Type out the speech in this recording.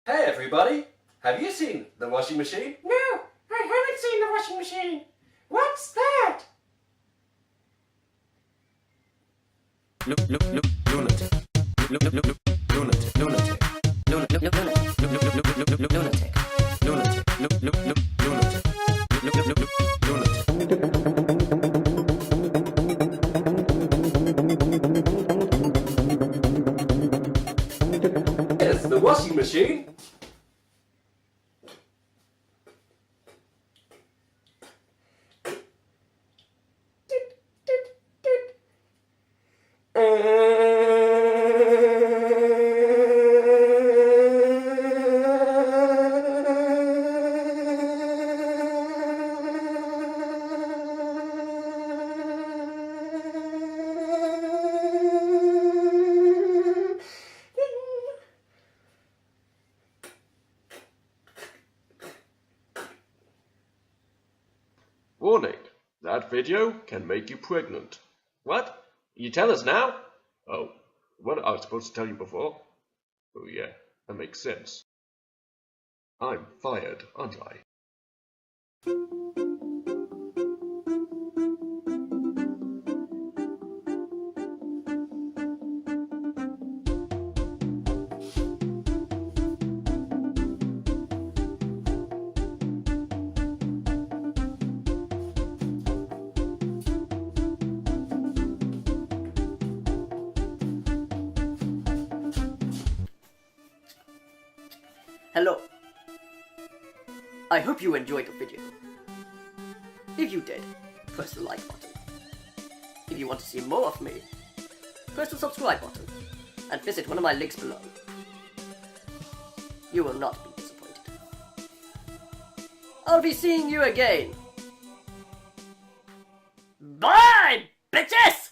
Hey everybody! Have you seen the washing machine? No, I haven't seen the washing machine. What's that? Lunatic. Lunatic. Lunatic. Lunatic. Lunatic. Lunatic. Lunatic. Here's the washing machine. Warning, that video can make you pregnant. What? You tell us now? Oh, what I was supposed to tell you before? Oh yeah, that makes sense. I'm fired, aren't I? Hello. I hope you enjoyed the video. If you did, press the like button. If you want to see more of me, press the subscribe button and visit one of my links below. You will not be disappointed. I'll be seeing you again. Bye, bitches!